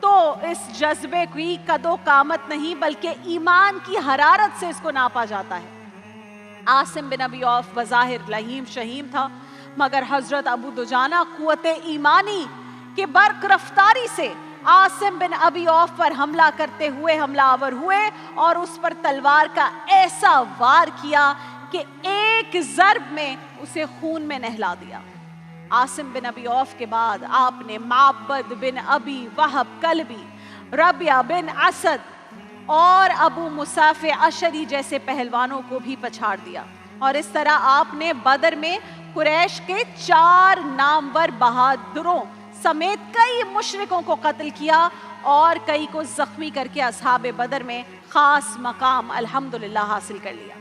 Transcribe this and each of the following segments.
تو اس جذبے کی قدو قامت نہیں بلکہ ایمان کی حرارت سے اس کو ناپا جاتا ہے۔ عاصم بن ابی عوف بظاہر لہیم شہیم تھا، مگر حضرت ابو دجانہ قوت ایمانی کے برق رفتاری سے عاصم بن ابی عوف پر حملہ کرتے ہوئے حملہ آور ہوئے اور اس پر تلوار کا ایسا وار کیا کہ ایک ضرب میں اسے خون میں نہلا دیا۔ عاصم بن ابی عوف کے بعد آپ نے معبد بن ابی وہب کلبی، ربیہ بن اسد اور ابو مصعب اشری جیسے پہلوانوں کو بھی پچھاڑ دیا، اور اس طرح آپ نے بدر میں قریش کے 4 نامور بہادروں سمیت کئی مشرکوں کو قتل کیا اور کئی کو زخمی کر کے اصحاب بدر میں خاص مقام الحمدللہ حاصل کر لیا۔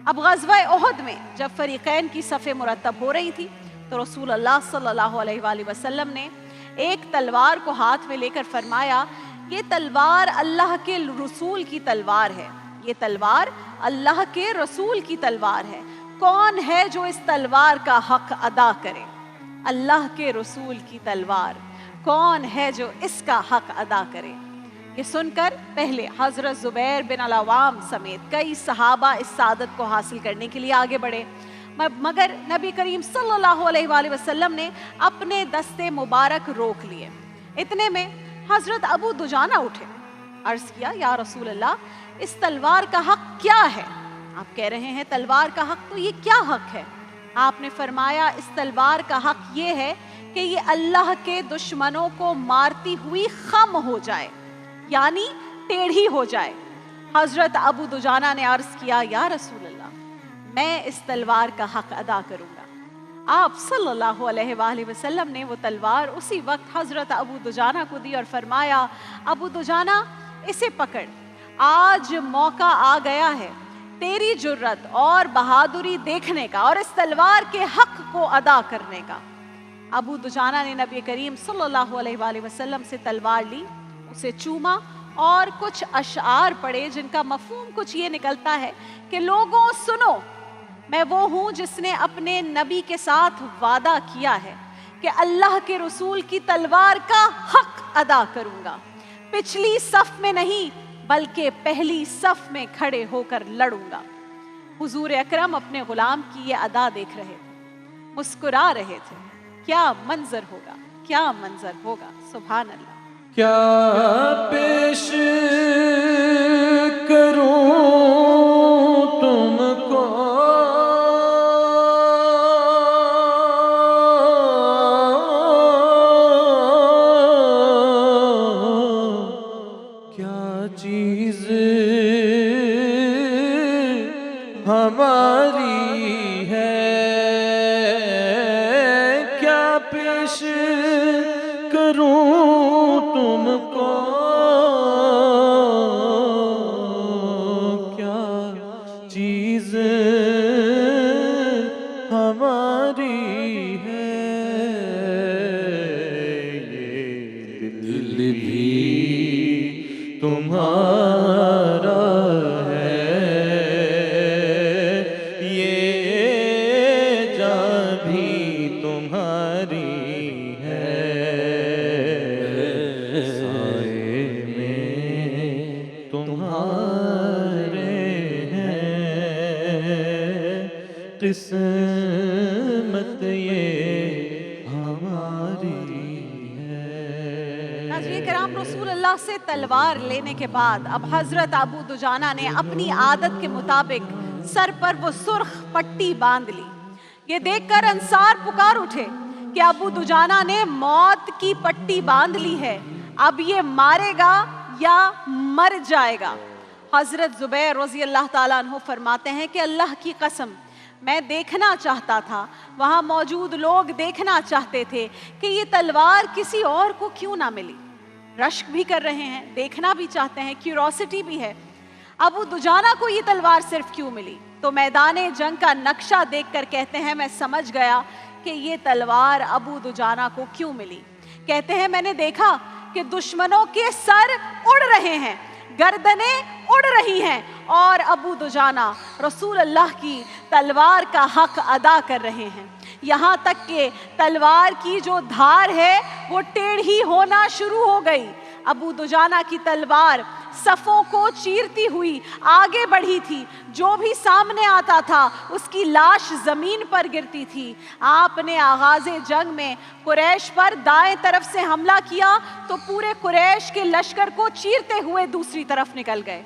اب غزوہ احد میں جب فریقین کی صفیں مرتب ہو رہی تھی تو رسول اللہ صلی اللہ علیہ وآلہ وسلم نے ایک تلوار کو ہاتھ میں لے کر فرمایا، یہ تلوار اللہ کے رسول کی تلوار ہے، یہ تلوار اللہ کے رسول کی تلوار ہے، کون ہے جو اس تلوار کا حق ادا کرے؟ اللہ کے رسول کی تلوار، کون ہے جو اس کا حق ادا کرے؟ یہ سن کر پہلے حضرت زبیر بن العوام سمیت کئی صحابہ اس سعادت کو حاصل کرنے کے لیے آگے بڑھے، مگر نبی کریم صلی اللہ علیہ وآلہ وسلم نے اپنے دستے مبارک روک لیے۔ اتنے میں حضرت ابو دجانہ اٹھے، عرض کیا، یا رسول اللہ، اس تلوار کا حق کیا ہے؟ آپ کہہ رہے ہیں تلوار کا حق، تو یہ کیا حق ہے؟ آپ نے فرمایا، اس تلوار کا حق یہ ہے کہ یہ اللہ کے دشمنوں کو مارتی ہوئی خم ہو جائے، یعنی ٹیڑھی ہو جائے۔ حضرت ابو دجانہ نے عرض کیا، یا رسول اللہ، میں اس تلوار کا حق ادا کروں گا۔ آپ صلی اللہ علیہ وآلہ وسلم نے وہ تلوار اسی وقت حضرت ابو دجانہ کو دی اور فرمایا، ابو دجانہ، اسے پکڑ، آج موقع آ گیا ہے تیری جرت اور بہادری دیکھنے کا اور اس تلوار کے حق کو ادا کرنے کا۔ ابو دجانہ نے نبی کریم صلی اللہ علیہ وآلہ وسلم سے تلوار لی، اسے چوما اور کچھ اشعار پڑھے جن کا مفہوم کچھ یہ نکلتا ہے کہ لوگوں سنو، میں وہ ہوں جس نے اپنے نبی کے ساتھ وعدہ کیا ہے کہ اللہ کے رسول کی تلوار کا حق ادا کروں گا، پچھلی صف میں نہیں بلکہ پہلی صف میں کھڑے ہو کر لڑوں گا۔ حضور اکرم اپنے غلام کی یہ ادا دیکھ رہے تھے، مسکرا رہے تھے، کیا منظر ہوگا، کیا منظر ہوگا، سبحان اللہ۔ کیا پیش کروں تم کو کیا چیز ہماری ہے، کیا پیش کروں تم کو، کیا چیز ہماری ہے، یہ دل بھی تمہارا ہے، یہ جان بھی تمہاری ہے، قسمت یہ ہماری ہے۔ ناظرین کرام، رسول اللہ سے تلوار لینے کے بعد اب حضرت ابو دجانہ نے اپنی عادت کے مطابق سر پر وہ سرخ پٹی باندھ لی۔ یہ دیکھ کر انصار پکار اٹھے کہ ابو دجانہ نے موت کی پٹی باندھ لی ہے، اب یہ مارے گا یا مر جائے گا۔ حضرت زبیر رضی اللہ تعالیٰ عنہ فرماتے ہیں کہ اللہ کی قسم، میں دیکھنا چاہتا تھا، وہاں موجود لوگ دیکھنا چاہتے تھے کہ یہ تلوار کسی اور کو کیوں نہ ملی۔ رشک بھی کر رہے ہیں، دیکھنا بھی چاہتے ہیں، کیوروسٹی بھی ہے، ابو دجانہ کو یہ تلوار صرف کیوں ملی؟ تو میدان جنگ کا نقشہ دیکھ کر کہتے ہیں میں سمجھ گیا کہ یہ تلوار ابو دجانہ کو کیوں ملی۔ کہتے ہیں میں نے دیکھا کہ دشمنوں کے سر اڑ رہے ہیں، گردنیں اڑ رہی ہیں، اور ابو دجانہ رسول اللہ کی تلوار کا حق ادا کر رہے ہیں، یہاں تک کہ تلوار کی جو دھار ہے وہ ٹیڑھی ہونا شروع ہو گئی۔ ابو دجانہ کی تلوار صفوں کو چیرتی ہوئی آگے بڑھی تھی، جو بھی سامنے آتا تھا اس کی لاش زمین پر گرتی تھی۔ آپ نے آغاز جنگ میں قریش پر دائیں طرف سے حملہ کیا تو پورے قریش کے لشکر کو چیرتے ہوئے دوسری طرف نکل گئے۔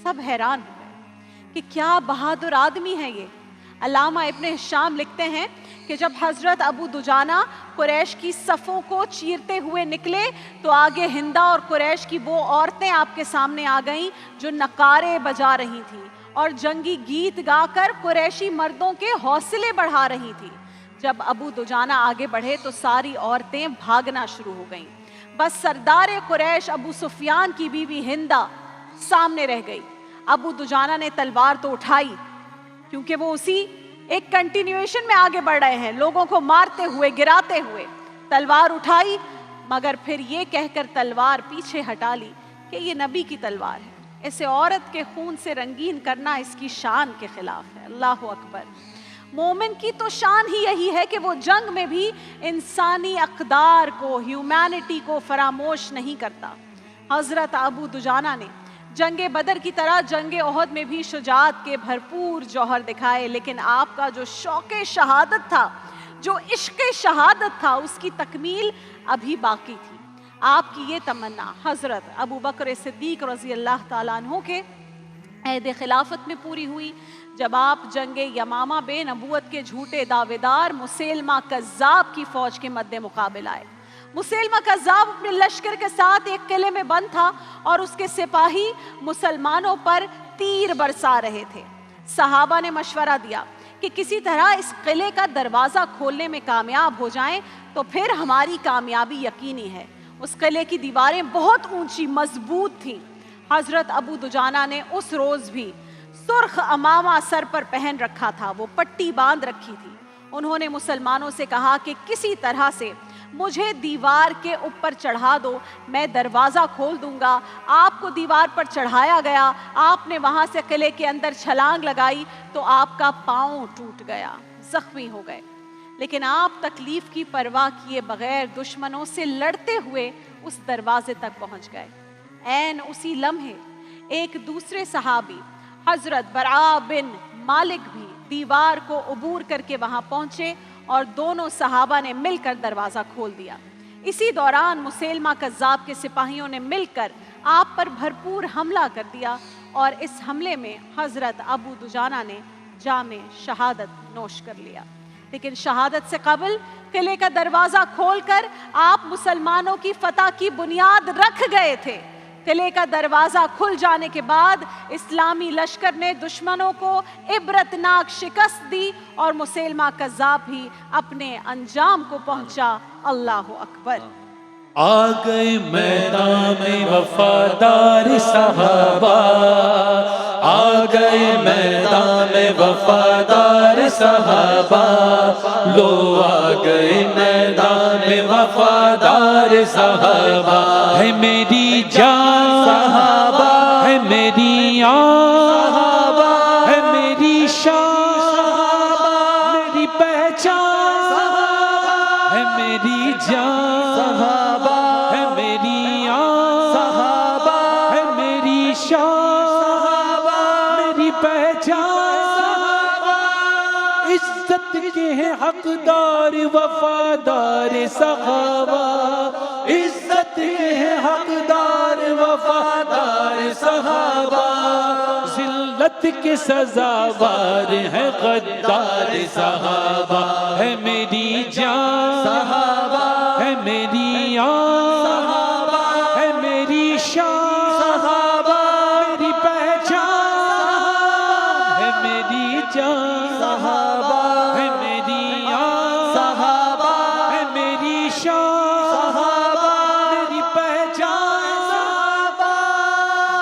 سب حیران ہو گئے کہ کیا بہادر آدمی ہے یہ۔ علامہ ابن ہشام لکھتے ہیں کہ جب حضرت ابو دجانہ قریش کی صفوں کو چیرتے ہوئے نکلے تو آگے ہندہ اور قریش کی وہ عورتیں آپ کے سامنے آ گئیں جو نقارے بجا رہی تھیں اور جنگی گیت گا کر قریشی مردوں کے حوصلے بڑھا رہی تھیں۔ جب ابو دجانہ آگے بڑھے تو ساری عورتیں بھاگنا شروع ہو گئیں، بس سردار قریش ابو سفیان کی بیوی ہندہ سامنے رہ گئی۔ ابو دجانہ نے تلوار تو اٹھائی کیونکہ وہ اسی ایک کنٹینیویشن میں آگے بڑھ رہے ہیں، لوگوں کو مارتے ہوئے گراتے ہوئے تلوار اٹھائی، مگر پھر یہ کہہ کر تلوار پیچھے ہٹا لی کہ یہ نبی کی تلوار ہے، اسے عورت کے خون سے رنگین کرنا اس کی شان کے خلاف ہے۔ اللہ اکبر۔ مومن کی تو شان ہی یہی ہے کہ وہ جنگ میں بھی انسانی اقدار کو، ہیومینٹی کو فراموش نہیں کرتا۔ حضرت ابو دجانہ نے جنگ بدر کی طرح جنگ احد میں بھی شجاعت کے بھرپور جوہر دکھائے، لیکن آپ کا جو شوق شہادت تھا، جو عشق شہادت تھا، اس کی تکمیل ابھی باقی تھی۔ آپ کی یہ تمنا حضرت ابو بکر صدیق رضی اللہ تعالیٰ عنہ کے عہد خلافت میں پوری ہوئی، جب آپ جنگ یمامہ بے نبوت کے جھوٹے دعویدار مسیلمہ کذاب کی فوج کے مد مقابل آئے۔ مسیلمہ کذاب اپنے لشکر کے ساتھ ایک قلعے میں بند تھا اور اس کے سپاہی مسلمانوں پر تیر برسا رہے تھے۔ صحابہ نے مشورہ دیا کہ کسی طرح اس قلعے کا دروازہ کھولنے میں کامیاب ہو جائیں تو پھر ہماری کامیابی یقینی ہے۔ اس قلعے کی دیواریں بہت اونچی مضبوط تھیں۔ حضرت ابو دجانہ نے اس روز بھی سرخ امامہ سر پر پہن رکھا تھا، وہ پٹی باندھ رکھی تھی۔ انہوں نے مسلمانوں سے کہا کہ کسی طرح سے مجھے دیوار کے اوپر چڑھا دو، میں دروازہ کھول دوں گا۔ آپ کو دیوار پر چڑھایا گیا، آپ نے وہاں سے قلعے کے اندر چھلانگ لگائی تو آپ کا پاؤں ٹوٹ گیا، زخمی ہو گئے، لیکن آپ تکلیف کی پرواہ کیے بغیر دشمنوں سے لڑتے ہوئے اس دروازے تک پہنچ گئے۔ عین اسی لمحے ایک دوسرے صحابی حضرت براء بن مالک بھی دیوار کو عبور کر کے وہاں پہنچے اور دونوں صحابہ نے مل کر دروازہ کھول دیا۔ اسی دوران مسیلمہ کذاب کے سپاہیوں نے مل کر آپ پر بھرپور حملہ کر دیا اور اس حملے میں حضرت ابو دجانہ نے جام شہادت نوش کر لیا۔ لیکن شہادت سے قبل قلعے کا دروازہ کھول کر آپ مسلمانوں کی فتح کی بنیاد رکھ گئے تھے۔ قلعے کا دروازہ کھل جانے کے بعد اسلامی لشکر نے دشمنوں کو عبرتناک شکست دی اور مسیلمہ کذاب بھی اپنے انجام کو پہنچا۔ اللہ اکبر۔ آ گئے میدان میں وفادار صحابہ، آ گئے میدان میں وفادار صحابہ، لو آ گئے میدان میں وفادار صحابہ، ہے میری جان صحابہ، ہے میری آن صحابہ، ہے میری شان صحابہ، میری پہچان صحابہ، ہے میری جان صحابہ، ہے میری آن صحابہ، ہے میری شان صحابہ، میری پہچان صحابہ، عزت کے ہیں حقدار وفادار صحابہ، عزت کے ہیں حقدار وفادار صحابہ، ذلت کے سزاوار ہے غدار صحابہ، ہے میری جان صحابہ، ہے میری آن صحابہ، ہے میری شان صحابہ، میری پہچان صحابہ، ہے میری جان صحابہ، ہے میری آن صحابہ، ہے میری شان صحابہ، میری پہچان صحابہ،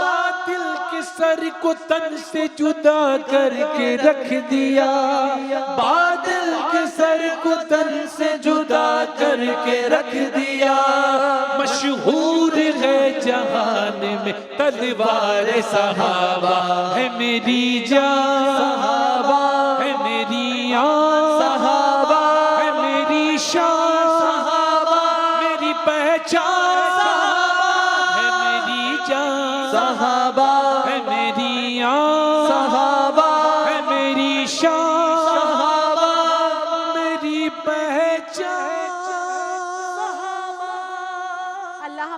باطل کے سر کو تن سے جدا کر کے رکھ دیا، باطل کے سر کو تن سے جدا کر کے رکھ دیا، مشہور ہے جہان میں تلوار صحابہ، ہے میری جان صحابہ، ہے میری آن صحابہ، ہے میری شان صحابہ، میری پہچان صحابہ،